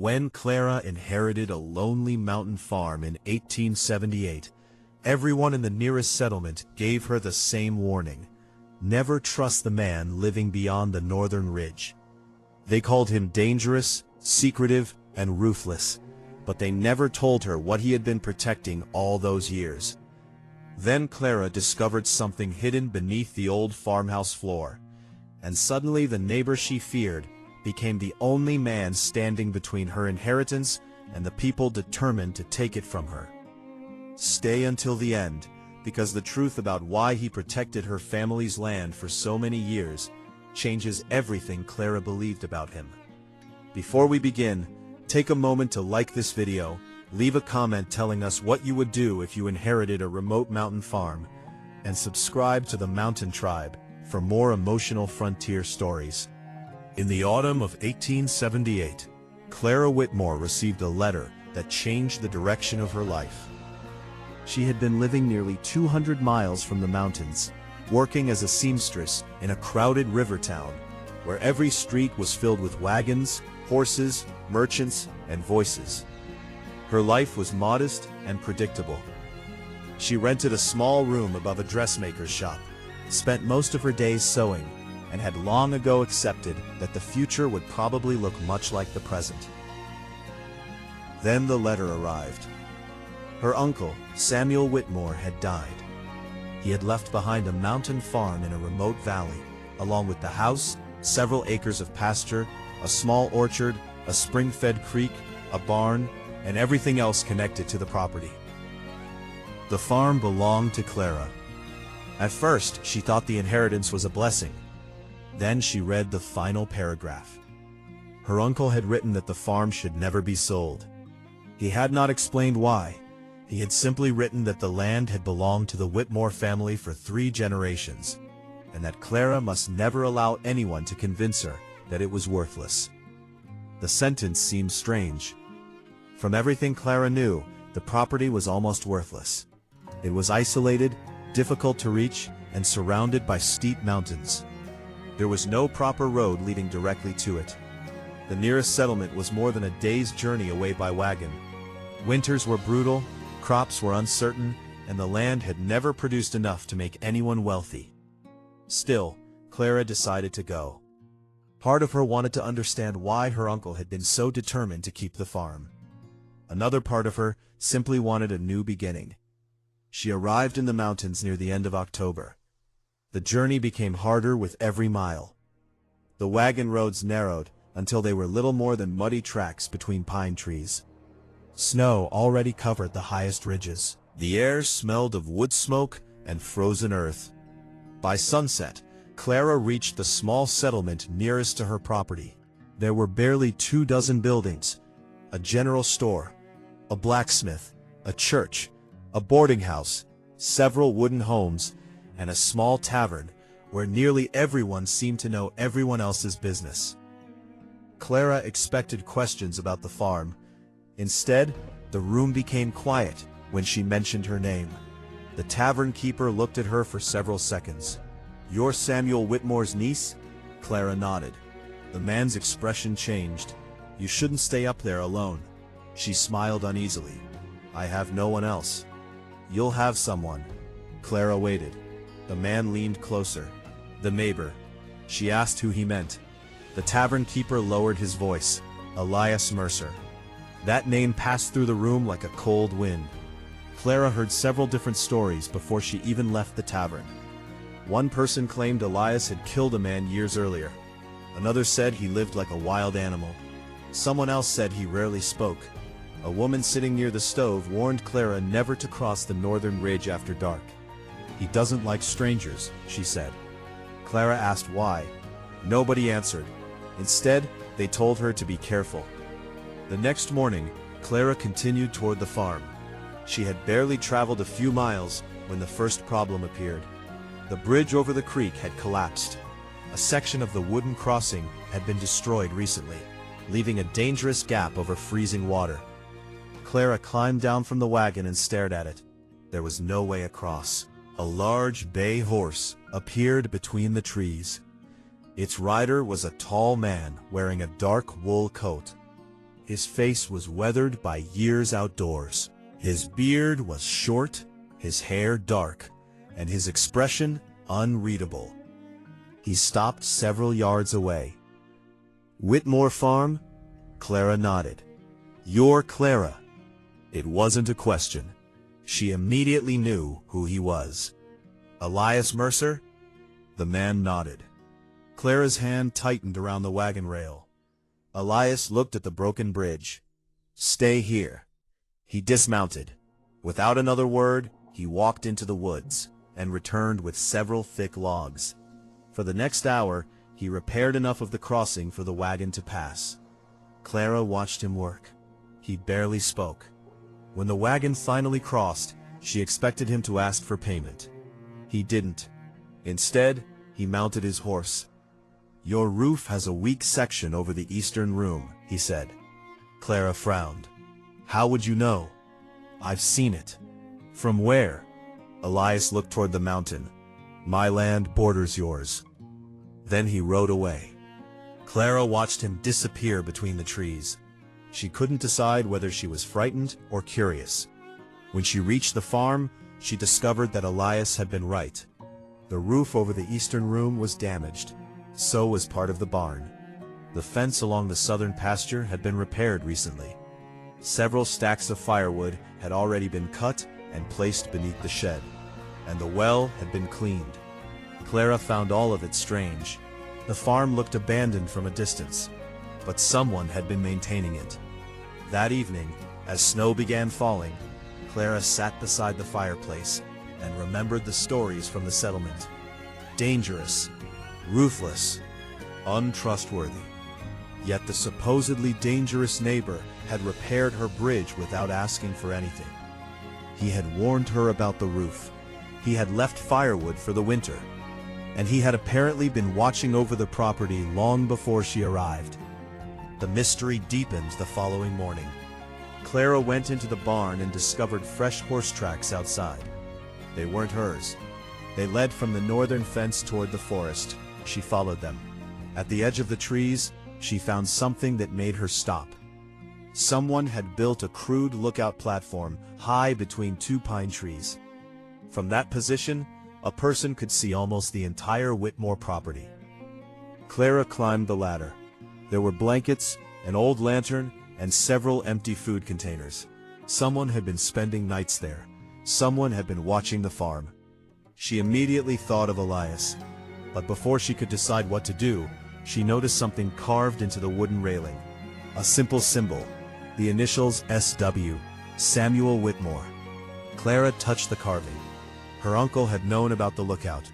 When Clara inherited a lonely mountain farm in 1878, everyone in the nearest settlement gave her the same warning: never trust the man living beyond the northern ridge. They called him dangerous, secretive, and ruthless, but they never told her what he had been protecting all those years. Then Clara discovered something hidden beneath the old farmhouse floor, and suddenly the neighbor she feared became the only man standing between her inheritance and the people determined to take it from her. Stay until the end, because the truth about why he protected her family's land for so many years changes everything Clara believed about him. Before we begin, take a moment to like this video, leave a comment telling us what you would do if you inherited a remote mountain farm, and subscribe to the Mountain Tribe for more emotional frontier stories. In the autumn of 1878, Clara Whitmore received a letter that changed the direction of her life. She had been living nearly 200 miles from the mountains, working as a seamstress in a crowded river town, where every street was filled with wagons, horses, merchants, and voices. Her life was modest and predictable. She rented a small room above a dressmaker's shop, spent most of her days sewing, and had long ago accepted that the future would probably look much like the present. Then the letter arrived. Her uncle, Samuel Whitmore, had died. He had left behind a mountain farm in a remote valley, along with the house, several acres of pasture, a small orchard, a spring-fed creek, a barn, and everything else connected to the property. The farm belonged to Clara. At first, she thought the inheritance was a blessing. Then she read the final paragraph. Her uncle had written that the farm should never be sold. He had not explained why. He had simply written that the land had belonged to the Whitmore family for 3 generations, and that Clara must never allow anyone to convince her that it was worthless. The sentence seemed strange. From everything Clara knew, the property was almost worthless. It was isolated, difficult to reach, and surrounded by steep mountains. There was no proper road leading directly to it. The nearest settlement was more than a day's journey away by wagon. Winters were brutal, crops were uncertain, and the land had never produced enough to make anyone wealthy. Still, Clara decided to go. Part of her wanted to understand why her uncle had been so determined to keep the farm. Another part of her simply wanted a new beginning. She arrived in the mountains near the end of October. The journey became harder with every mile. The wagon roads narrowed until they were little more than muddy tracks between pine trees. Snow already covered the highest ridges. The air smelled of wood smoke and frozen earth. By sunset, Clara reached the small settlement nearest to her property. There were barely 24 buildings: a general store, a blacksmith, a church, a boarding house, several wooden homes, and a small tavern where nearly everyone seemed to know everyone else's business. Clara expected questions about the farm. Instead, the room became quiet when she mentioned her name. The tavern keeper looked at her for several seconds. "You're Samuel Whitmore's niece?" Clara nodded. The man's expression changed. "You shouldn't stay up there alone." She smiled uneasily. "I have no one else." "You'll have someone." Clara waited. The man leaned closer. "The neighbor." She asked who he meant. The tavern keeper lowered his voice. "Elias Mercer." That name passed through the room like a cold wind. Clara heard several different stories before she even left the tavern. One person claimed Elias had killed a man years earlier. Another said he lived like a wild animal. Someone else said he rarely spoke. A woman sitting near the stove warned Clara never to cross the northern ridge after dark. "He doesn't like strangers," she said. Clara asked why. Nobody answered. Instead, they told her to be careful. The next morning, Clara continued toward the farm. She had barely traveled a few miles when the first problem appeared. The bridge over the creek had collapsed. A section of the wooden crossing had been destroyed recently, leaving a dangerous gap over freezing water. Clara climbed down from the wagon and stared at it. There was no way across. A large bay horse appeared between the trees. Its rider was a tall man wearing a dark wool coat. His face was weathered by years outdoors. His beard was short, his hair dark, and his expression unreadable. He stopped several yards away. "Whitmore Farm?" Clara nodded. "You're Clara." It wasn't a question. She immediately knew who he was. "Elias Mercer?" The man nodded. Clara's hand tightened around the wagon rail. Elias looked at the broken bridge. "Stay here." He dismounted. Without another word, he walked into the woods and returned with several thick logs. For the next hour, he repaired enough of the crossing for the wagon to pass. Clara watched him work. He barely spoke. When the wagon finally crossed, she expected him to ask for payment. He didn't. Instead, he mounted his horse. "Your roof has a weak section over the eastern room," he said. Clara frowned. "How would you know?" "I've seen it." "From where?" Elias looked toward the mountain. "My land borders yours." Then he rode away. Clara watched him disappear between the trees. She couldn't decide whether she was frightened or curious. When she reached the farm, she discovered that Elias had been right. The roof over the eastern room was damaged. So was part of the barn. The fence along the southern pasture had been repaired recently. Several stacks of firewood had already been cut and placed beneath the shed, and the well had been cleaned. Clara found all of it strange. The farm looked abandoned from a distance, but someone had been maintaining it. That evening, as snow began falling, Clara sat beside the fireplace and remembered the stories from the settlement. Dangerous, ruthless, untrustworthy. Yet the supposedly dangerous neighbor had repaired her bridge without asking for anything. He had warned her about the roof. He had left firewood for the winter. And he had apparently been watching over the property long before she arrived. The mystery deepened the following morning. Clara went into the barn and discovered fresh horse tracks outside. They weren't hers. They led from the northern fence toward the forest. She followed them. At the edge of the trees, she found something that made her stop. Someone had built a crude lookout platform high between two pine trees. From that position, a person could see almost the entire Whitmore property. Clara climbed the ladder. There were blankets, an old lantern, and several empty food containers. Someone had been spending nights there. Someone had been watching the farm. She immediately thought of Elias. But before she could decide what to do, she noticed something carved into the wooden railing. A simple symbol, the initials SW, Samuel Whitmore. Clara touched the carving. Her uncle had known about the lookout.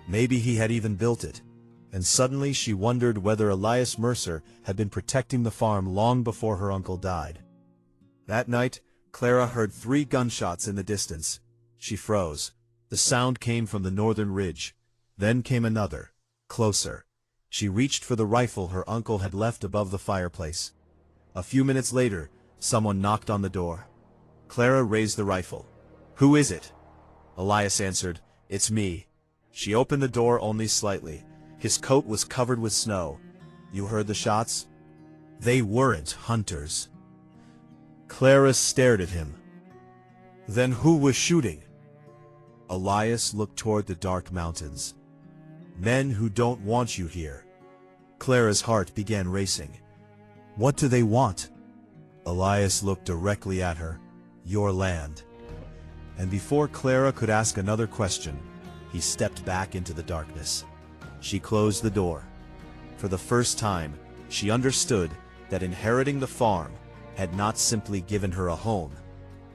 Maybe he had even built it. And suddenly she wondered whether Elias Mercer had been protecting the farm long before her uncle died. That night, Clara heard 3 gunshots in the distance. She froze. The sound came from the northern ridge. Then came another, closer. She reached for the rifle her uncle had left above the fireplace. A few minutes later, someone knocked on the door. Clara raised the rifle. "Who is it?" Elias answered, "It's me." She opened the door only slightly. His coat was covered with snow. "You heard the shots?" "They weren't hunters." Clara stared at him. "Then who was shooting?" Elias looked toward the dark mountains. "Men who don't want you here." Clara's heart began racing. "What do they want?" Elias looked directly at her. "Your land." And before Clara could ask another question, he stepped back into the darkness. She closed the door. For the first time, she understood that inheriting the farm had not simply given her a home.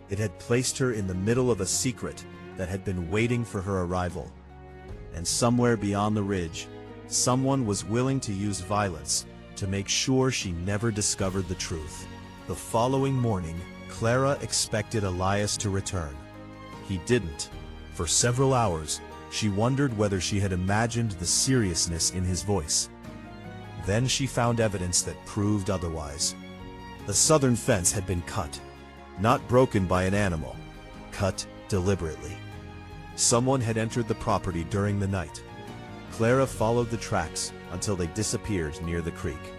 It had placed her in the middle of a secret that had been waiting for her arrival. And somewhere beyond the ridge, someone was willing to use violence to make sure she never discovered the truth. The following morning, Clara expected Elias to return. He didn't. For several hours, she wondered whether she had imagined the seriousness in his voice. Then she found evidence that proved otherwise. The southern fence had been cut, not broken by an animal, cut deliberately. Someone had entered the property during the night. Clara followed the tracks until they disappeared near the creek.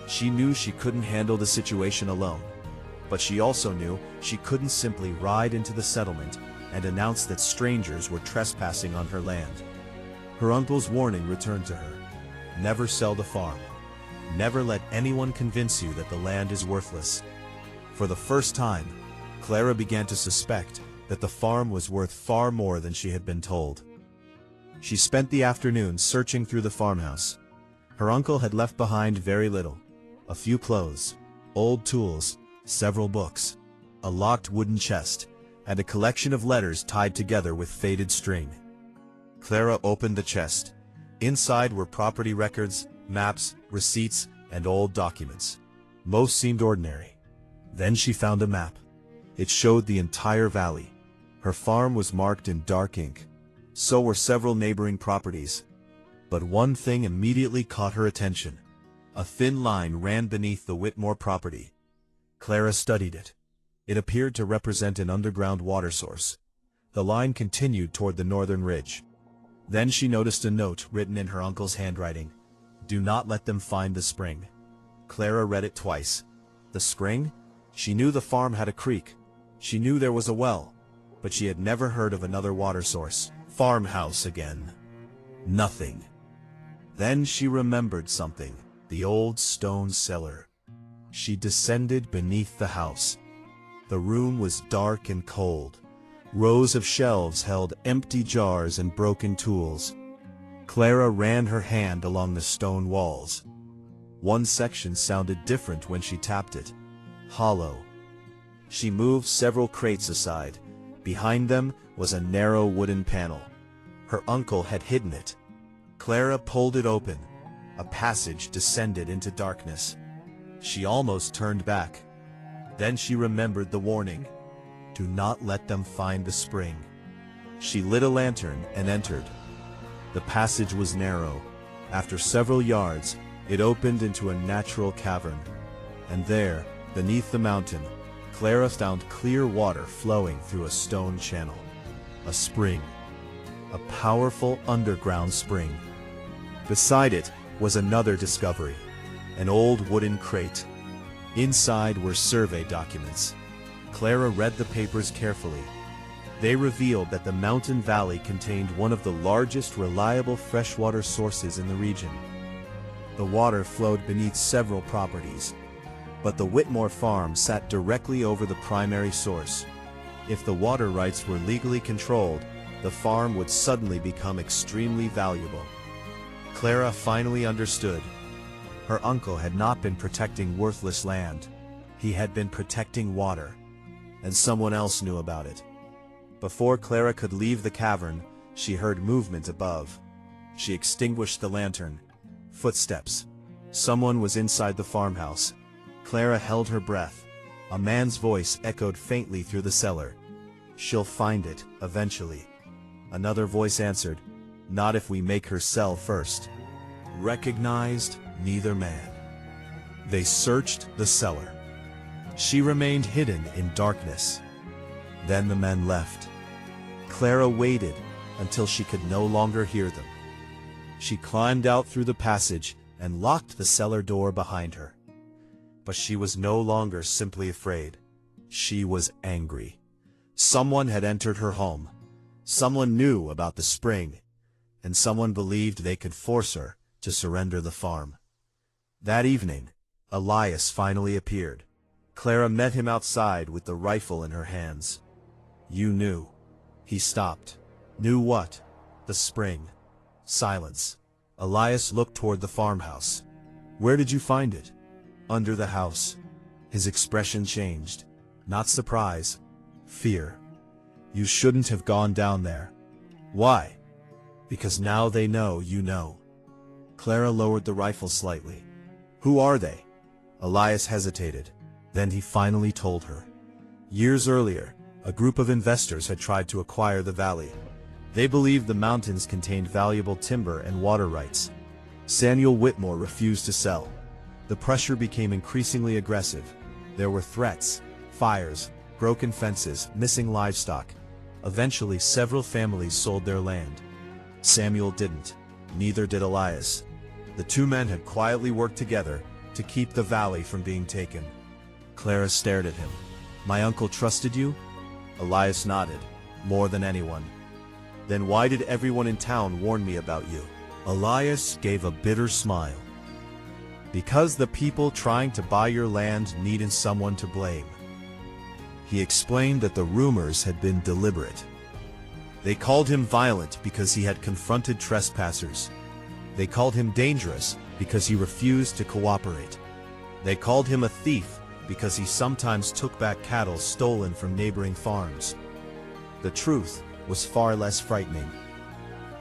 She knew she couldn't handle the situation alone, but she also knew she couldn't simply ride into the settlement and announce that strangers were trespassing on her land. Her uncle's warning returned to her. Never sell the farm. Never let anyone convince you that the land is worthless. For the first time, Clara began to suspect that the farm was worth far more than she had been told. She spent the afternoon searching through the farmhouse. Her uncle had left behind very little: a few clothes, old tools, several books, a locked wooden chest, and a collection of letters tied together with faded string. Clara opened the chest. Inside were property records, maps, receipts, and old documents. Most seemed ordinary. Then she found a map. It showed the entire valley. Her farm was marked in dark ink. So were several neighboring properties. But one thing immediately caught her attention. A thin line ran beneath the Whitmore property. Clara studied it. It appeared to represent an underground water source. The line continued toward the northern ridge. Then she noticed a note written in her uncle's handwriting. "Do not let them find the spring." Clara read it twice. The spring? She knew the farm had a creek. She knew there was a well. But she had never heard of another water source. Farmhouse again. Nothing. Then she remembered something. The old stone cellar. She descended beneath the house. The room was dark and cold. Rows of shelves held empty jars and broken tools. Clara ran her hand along the stone walls. One section sounded different when she tapped it. Hollow. She moved several crates aside. Behind them was a narrow wooden panel. Her uncle had hidden it. Clara pulled it open. A passage descended into darkness. She almost turned back. Then she remembered the warning. Do not let them find the spring. She lit a lantern and entered. The passage was narrow. After several yards, it opened into a natural cavern. And there, beneath the mountain, Clara found clear water flowing through a stone channel. A spring. A powerful underground spring. Beside it was another discovery. An old wooden crate. Inside were survey documents. Clara read the papers carefully. They revealed that the mountain valley contained one of the largest reliable freshwater sources in the region. The water flowed beneath several properties, but the Whitmore farm sat directly over the primary source. If the water rights were legally controlled, the farm would suddenly become extremely valuable. Clara finally understood. Her uncle had not been protecting worthless land. He had been protecting water, and someone else knew about it. Before Clara could leave the cavern, she heard movement above. She extinguished the lantern. Footsteps. Someone was inside the farmhouse. Clara held her breath. A man's voice echoed faintly through the cellar. She'll find it, eventually. Another voice answered, not if we make her sell first. Recognized neither man. They searched the cellar. She remained hidden in darkness. Then the men left. Clara waited until she could no longer hear them. She climbed out through the passage and locked the cellar door behind her. But she was no longer simply afraid. She was angry. Someone had entered her home. Someone knew about the spring, and someone believed they could force her to surrender the farm. That evening, Elias finally appeared. Clara met him outside with the rifle in her hands. You knew. He stopped. Knew what? The spring. Silence. Elias looked toward the farmhouse. Where did you find it? Under the house. His expression changed. Not surprise. Fear. You shouldn't have gone down there. Why? Because now they know you know. Clara lowered the rifle slightly. Who are they? Elias hesitated. Then he finally told her. Years earlier, a group of investors had tried to acquire the valley. They believed the mountains contained valuable timber and water rights. Samuel Whitmore refused to sell. The pressure became increasingly aggressive. There were threats, fires, broken fences, missing livestock. Eventually, several families sold their land. Samuel didn't. Neither did Elias. The two men had quietly worked together, to keep the valley from being taken. Clara stared at him. My uncle trusted you? Elias nodded. More than anyone. Then why did everyone in town warn me about you? Elias gave a bitter smile. Because the people trying to buy your land needed someone to blame. He explained that the rumors had been deliberate. They called him violent because he had confronted trespassers. They called him dangerous because he refused to cooperate. They called him a thief because he sometimes took back cattle stolen from neighboring farms. The truth was far less frightening.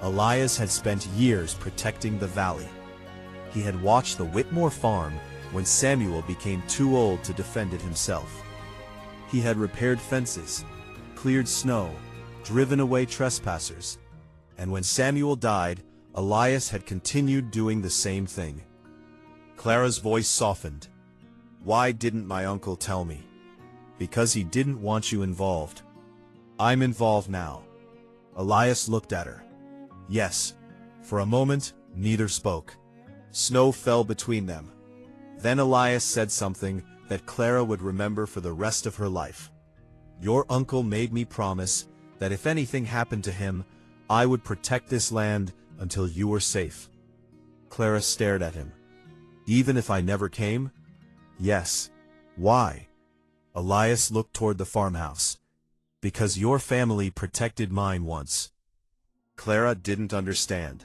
Elias had spent years protecting the valley. He had watched the Whitmore farm when Samuel became too old to defend it himself. He had repaired fences, cleared snow, driven away trespassers. And when Samuel died, Elias had continued doing the same thing. Clara's voice softened. Why didn't my uncle tell me? Because he didn't want you involved. I'm involved now. Elias looked at her. Yes. For a moment, neither spoke. Snow fell between them. Then Elias said something that Clara would remember for the rest of her life. Your uncle made me promise that if anything happened to him, I would protect this land until you were safe. Clara stared at him. Even if I never came? Yes. Why? Elias looked toward the farmhouse. Because your family protected mine once. Clara didn't understand.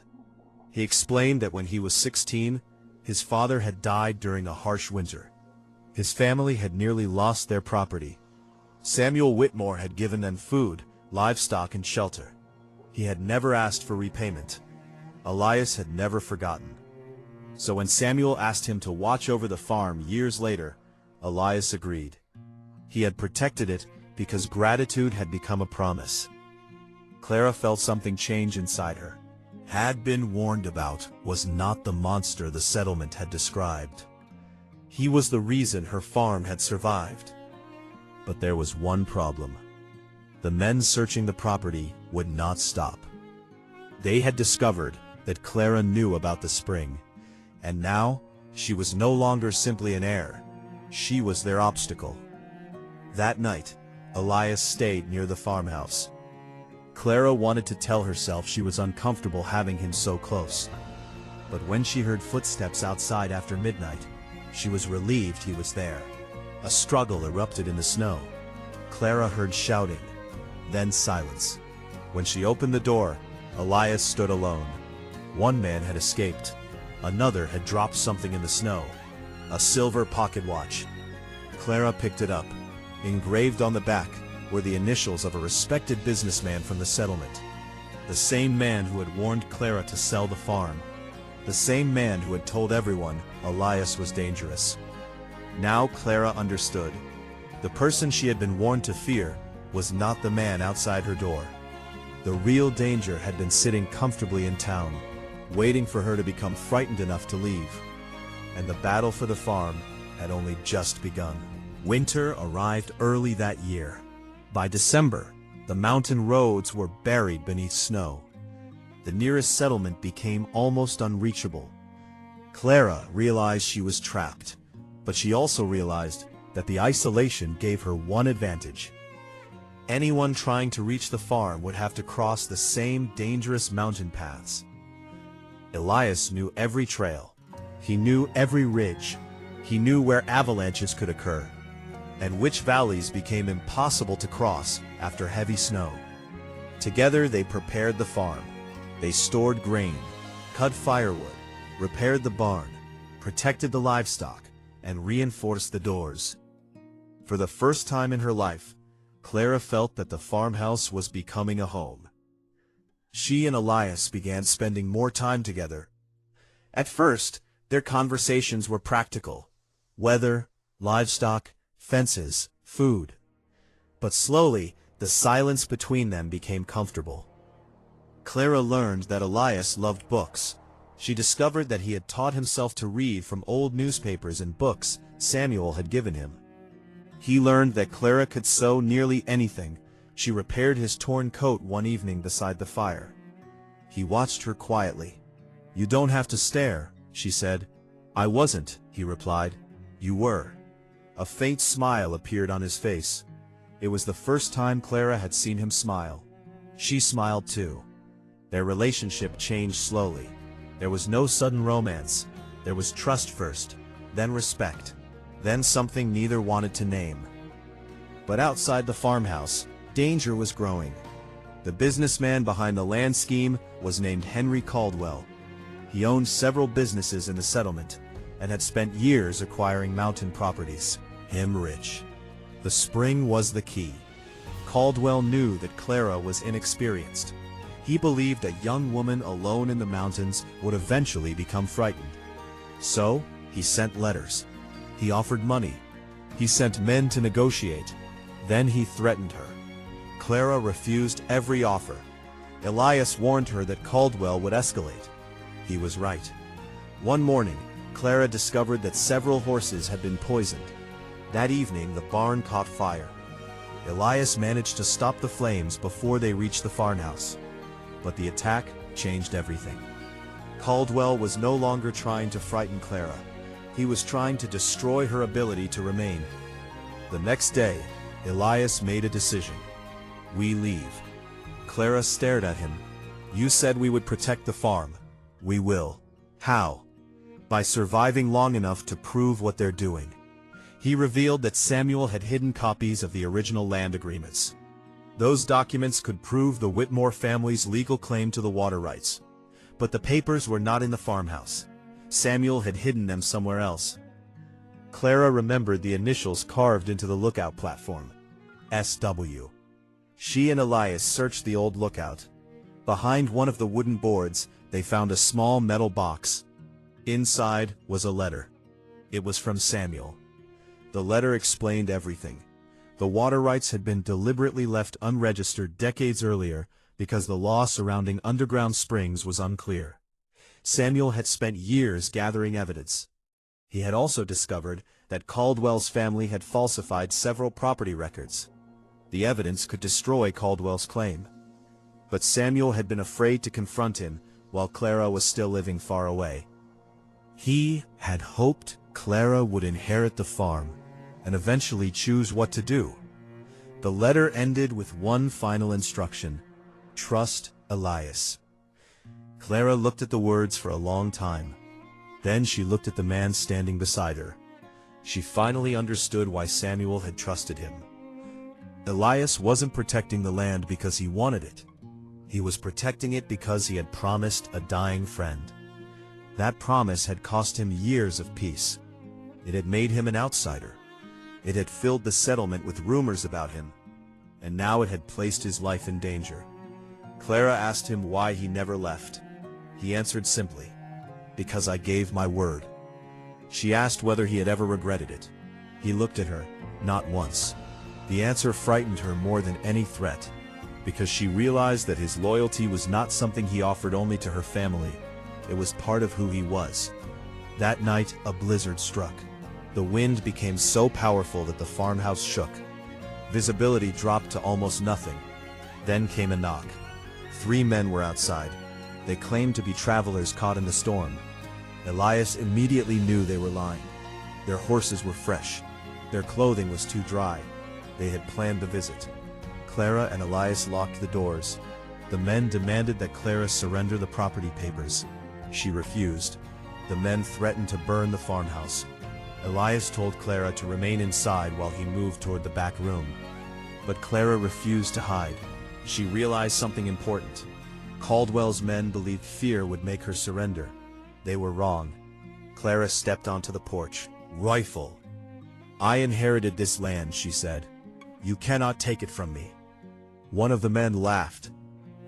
He explained that when he was 16, his father had died during a harsh winter. His family had nearly lost their property. Samuel Whitmore had given them food, livestock, and shelter. He had never asked for repayment. Elias had never forgotten. So when Samuel asked him to watch over the farm years later, Elias agreed. He had protected it because gratitude had become a promise. Clara felt something change inside her. Had been warned about was not the monster the settlement had described. He was the reason her farm had survived. But there was one problem. The men searching the property would not stop. They had discovered that Clara knew about the spring, and now she was no longer simply an heir. She was their obstacle. That night, Elias stayed near the farmhouse. Clara wanted to tell herself she was uncomfortable having him so close. But when she heard footsteps outside after midnight, she was relieved he was there. A struggle erupted in the snow. Clara heard shouting, then silence. When she opened the door, Elias stood alone. One man had escaped. Another had dropped something in the snow. A silver pocket watch. Clara picked it up. Engraved on the back were the initials of a respected businessman from the settlement. The same man who had warned Clara to sell the farm. The same man who had told everyone Elias was dangerous. Now Clara understood. The person she had been warned to fear was not the man outside her door. The real danger had been sitting comfortably in town, waiting for her to become frightened enough to leave. And the battle for the farm had only just begun. Winter arrived early that year. By December, the mountain roads were buried beneath snow. The nearest settlement became almost unreachable. Clara realized she was trapped, but she also realized that the isolation gave her one advantage. Anyone trying to reach the farm would have to cross the same dangerous mountain paths. Elias knew every trail. He knew every ridge. He knew where avalanches could occur, and which valleys became impossible to cross after heavy snow. Together they prepared the farm. They stored grain, cut firewood, repaired the barn, protected the livestock, and reinforced the doors. For the first time in her life, Clara felt that the farmhouse was becoming a home. She and Elias began spending more time together. At first, their conversations were practical: weather, livestock, fences, food. But slowly, the silence between them became comfortable. Clara learned that Elias loved books. She discovered that he had taught himself to read from old newspapers and books Samuel had given him. He learned that Clara could sew nearly anything. She repaired his torn coat one evening beside the fire. He watched her quietly. "You don't have to stare," she said. "I wasn't," he replied. "You were." A faint smile appeared on his face. It was the first time Clara had seen him smile. She smiled too. Their relationship changed slowly. There was no sudden romance. There was trust first, then respect, then something neither wanted to name. But outside the farmhouse, danger was growing. The businessman behind the land scheme was named Henry Caldwell. He owned several businesses in the settlement and had spent years acquiring mountain properties. Him rich. The spring was the key. Caldwell knew that Clara was inexperienced. He believed a young woman alone in the mountains would eventually become frightened. So, he sent letters. He offered money. He sent men to negotiate. Then he threatened her. Clara refused every offer. Elias warned her that Caldwell would escalate. He was right. One morning, Clara discovered that several horses had been poisoned. That evening, the barn caught fire. Elias managed to stop the flames before they reached the farmhouse. But the attack changed everything. Caldwell was no longer trying to frighten Clara. He was trying to destroy her ability to remain. The next day, Elias made a decision. "We leave." Clara stared at him. "You said we would protect the farm. We will." "How?" "By surviving long enough to prove what they're doing." He revealed that Samuel had hidden copies of the original land agreements. Those documents could prove the Whitmore family's legal claim to the water rights. But the papers were not in the farmhouse. Samuel had hidden them somewhere else. Clara remembered the initials carved into the lookout platform. SW. She and Elias searched the old lookout. Behind one of the wooden boards, they found a small metal box. Inside was a letter. It was from Samuel. The letter explained everything. The water rights had been deliberately left unregistered decades earlier because the law surrounding underground springs was unclear. Samuel had spent years gathering evidence. He had also discovered that Caldwell's family had falsified several property records. The evidence could destroy Caldwell's claim. But Samuel had been afraid to confront him while Clara was still living far away. He had hoped Clara would inherit the farm and eventually choose what to do. The letter ended with one final instruction: trust Elias. Clara looked at the words for a long time. Then she looked at the man standing beside her. She finally understood why Samuel had trusted him. Elias wasn't protecting the land because he wanted it. He was protecting it because he had promised a dying friend. That promise had cost him years of peace. It had made him an outsider. It had filled the settlement with rumors about him, and now it had placed his life in danger. Clara asked him why he never left. He answered simply, "Because I gave my word." She asked whether he had ever regretted it. He looked at her, not once. The answer frightened her more than any threat, because she realized that his loyalty was not something he offered only to her family. It was part of who he was. That night, a blizzard struck. The wind became so powerful that the farmhouse shook. Visibility dropped to almost nothing. Then came a knock. 3 men were outside. They claimed to be travelers caught in the storm. Elias immediately knew they were lying. Their horses were fresh. Their clothing was too dry. They had planned the visit. Clara and Elias locked the doors. The men demanded that Clara surrender the property papers. She refused. The men threatened to burn the farmhouse. Elias told Clara to remain inside while he moved toward the back room. But Clara refused to hide. She realized something important. Caldwell's men believed fear would make her surrender. They were wrong. Clara stepped onto the porch. "Rifle. I inherited this land," she said. "You cannot take it from me." One of the men laughed.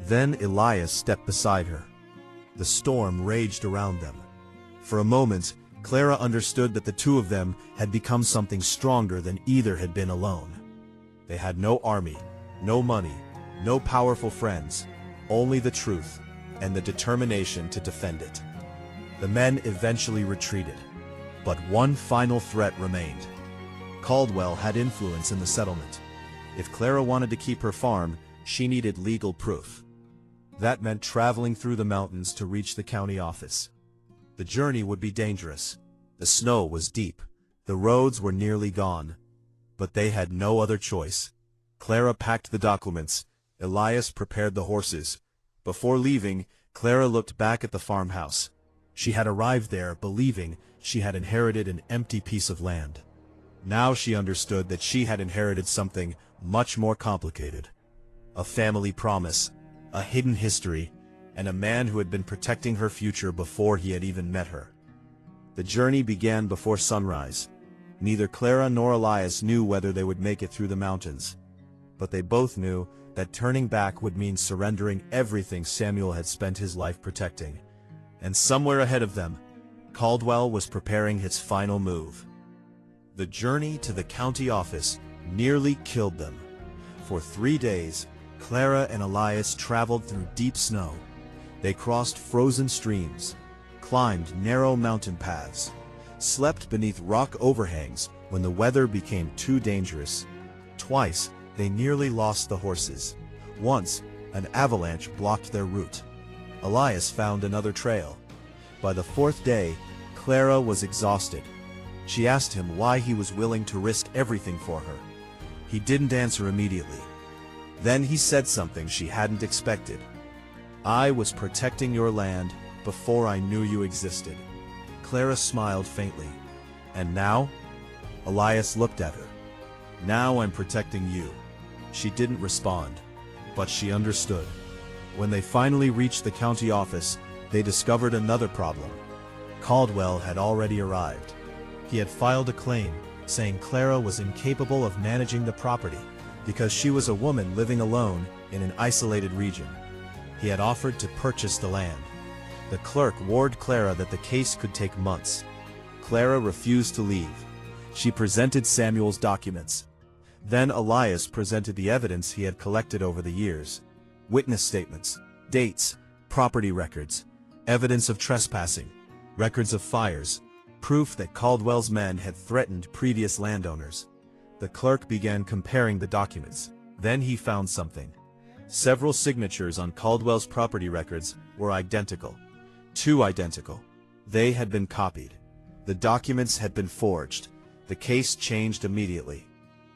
Then Elias stepped beside her. The storm raged around them. For a moment, Clara understood that the two of them had become something stronger than either had been alone. They had no army, no money, no powerful friends, only the truth and the determination to defend it. The men eventually retreated, but one final threat remained. Caldwell had influence in the settlement. If Clara wanted to keep her farm, she needed legal proof. That meant traveling through the mountains to reach the county office. The journey would be dangerous. The snow was deep. The roads were nearly gone. But they had no other choice. Clara packed the documents. Elias prepared the horses. Before leaving, Clara looked back at the farmhouse. She had arrived there believing she had inherited an empty piece of land. Now she understood that she had inherited something much more complicated. A family promise, a hidden history, and a man who had been protecting her future before he had even met her. The journey began before sunrise. Neither Clara nor Elias knew whether they would make it through the mountains. But they both knew that turning back would mean surrendering everything Samuel had spent his life protecting. And somewhere ahead of them, Caldwell was preparing his final move. The journey to the county office nearly killed them. For 3 days, Clara and Elias traveled through deep snow. They crossed frozen streams, climbed narrow mountain paths, slept beneath rock overhangs when the weather became too dangerous. Twice, they nearly lost the horses. Once, an avalanche blocked their route. Elias found another trail. By the 4th day, Clara was exhausted. She asked him why he was willing to risk everything for her. He didn't answer immediately. Then he said something she hadn't expected. "I was protecting your land before I knew you existed." Clara smiled faintly. "And now?" Elias looked at her. "Now I'm protecting you." She didn't respond, but she understood. When they finally reached the county office, they discovered another problem. Caldwell had already arrived. He had filed a claim, saying Clara was incapable of managing the property because she was a woman living alone in an isolated region. He had offered to purchase the land. The clerk warned Clara that the case could take months. Clara refused to leave. She presented Samuel's documents. Then Elias presented the evidence he had collected over the years: witness statements, dates, property records, evidence of trespassing, records of fires, proof that Caldwell's men had threatened previous landowners. The clerk began comparing the documents. Then he found something. Several signatures on Caldwell's property records were identical. Too identical. They had been copied. The documents had been forged. The case changed immediately.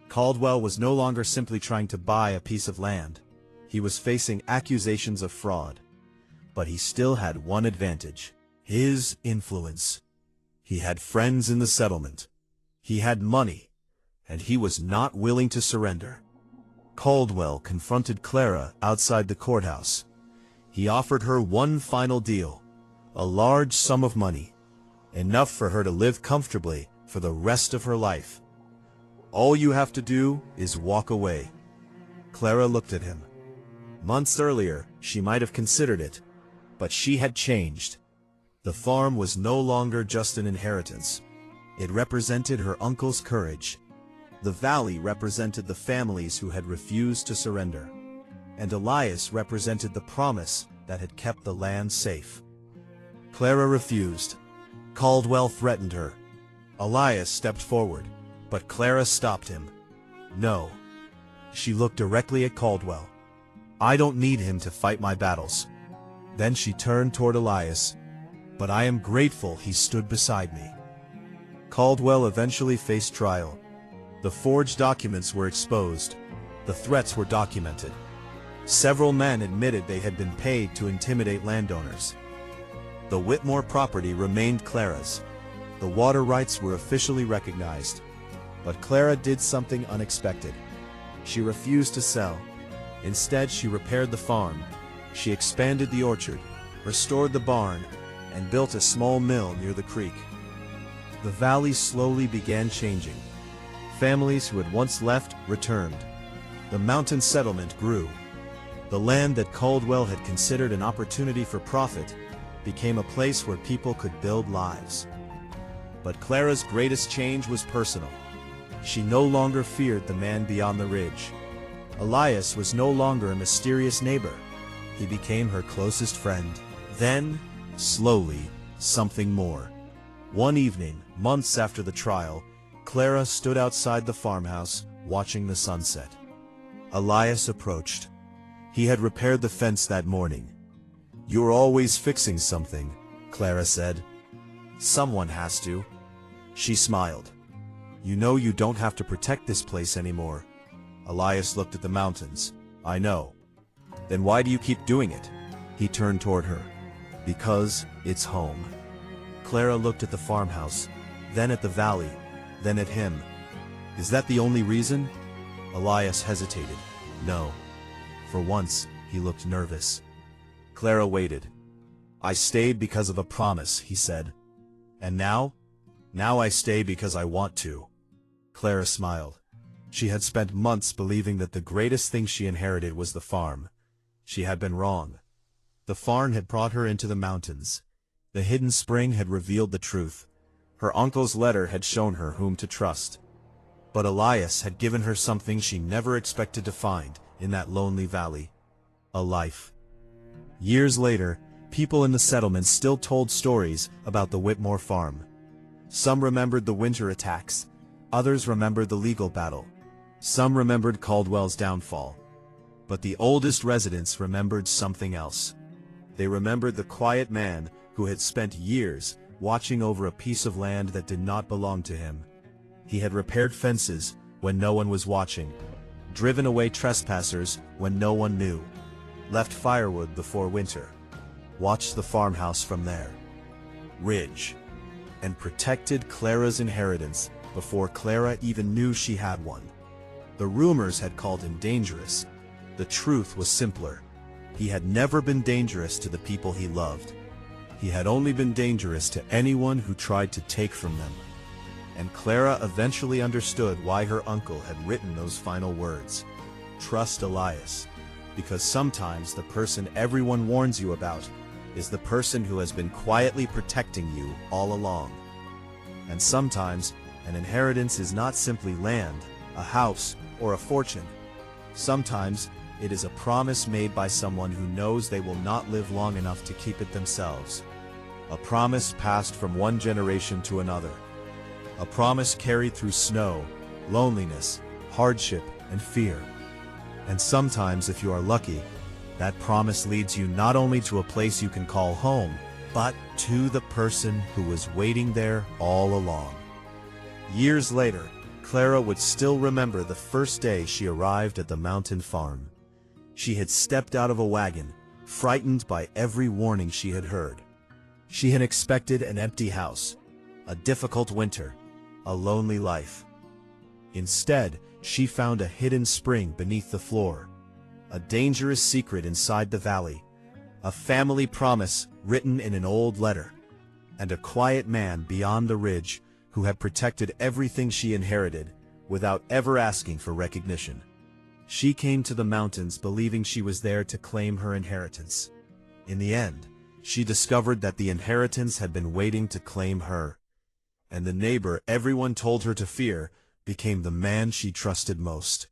Caldwell was no longer simply trying to buy a piece of land. He was facing accusations of fraud. But he still had one advantage: his influence. He had friends in the settlement. He had money, and he was not willing to surrender. Caldwell confronted Clara outside the courthouse. He offered her one final deal: a large sum of money, enough for her to live comfortably for the rest of her life. "All you have to do is walk away." Clara looked at him. Months earlier, she might have considered it, but she had changed. The farm was no longer just an inheritance. It represented her uncle's courage. The valley represented the families who had refused to surrender. And Elias represented the promise that had kept the land safe. Clara refused. Caldwell threatened her. Elias stepped forward, but Clara stopped him. "No." She looked directly at Caldwell. "I don't need him to fight my battles." Then she turned toward Elias. "But I am grateful he stood beside me." Caldwell eventually faced trial. The forged documents were exposed. The threats were documented. Several men admitted they had been paid to intimidate landowners. The Whitmore property remained Clara's. The water rights were officially recognized. But Clara did something unexpected. She refused to sell. Instead, she repaired the farm. She expanded the orchard, restored the barn, and built a small mill near the creek. The valley slowly began changing. Families who had once left returned. The mountain settlement grew. The land that Caldwell had considered an opportunity for profit became a place where people could build lives. But Clara's greatest change was personal. She no longer feared the man beyond the ridge. Elias was no longer a mysterious neighbor. He became her closest friend. Then, slowly, something more. One evening, months after the trial, Clara stood outside the farmhouse, watching the sunset. Elias approached. He had repaired the fence that morning. "You're always fixing something," Clara said. "Someone has to." She smiled. You know you don't have to protect this place anymore. Elias looked at the mountains. I know. Then why do you keep doing it? He turned toward her. Because it's home. Clara looked at the farmhouse, then at the valley, then at him. Is that the only reason? Elias hesitated. No. For once, he looked nervous. Clara waited. I stayed because of a promise, he said. And now? Now I stay because I want to. Clara smiled. She had spent months believing that the greatest thing she inherited was the farm. She had been wrong. The farm had brought her into the mountains. The hidden spring had revealed the truth. Her uncle's letter had shown her whom to trust. But Elias had given her something she never expected to find in that lonely valley. A life. Years later, people in the settlement still told stories about the Whitmore farm. Some remembered the winter attacks. Others remembered the legal battle. Some remembered Caldwell's downfall. But the oldest residents remembered something else. They remembered the quiet man who had spent years watching over a piece of land that did not belong to him. He had repaired fences when no one was watching, driven away trespassers when no one knew, left firewood before winter, watched the farmhouse from their ridge, and protected Clara's inheritance before Clara even knew she had one. The rumors had called him dangerous. The truth was simpler. He had never been dangerous to the people he loved. He had only been dangerous to anyone who tried to take from them. And Clara eventually understood why her uncle had written those final words. Trust Elias, because sometimes the person everyone warns you about is the person who has been quietly protecting you all along. And sometimes an inheritance is not simply land, a house, or a fortune. Sometimes it is a promise made by someone who knows they will not live long enough to keep it themselves. A promise passed from one generation to another. A promise carried through snow, loneliness, hardship, and fear. And sometimes, if you are lucky, that promise leads you not only to a place you can call home, but to the person who was waiting there all along. Years later, Clara would still remember the first day she arrived at the mountain farm. She had stepped out of a wagon, frightened by every warning she had heard. She had expected an empty house, a difficult winter, a lonely life. Instead, she found a hidden spring beneath the floor, a dangerous secret inside the valley, a family promise written in an old letter, and a quiet man beyond the ridge who had protected everything she inherited without ever asking for recognition. She came to the mountains believing she was there to claim her inheritance. In the end, she discovered that the inheritance had been waiting to claim her, and the neighbor everyone told her to fear became the man she trusted most.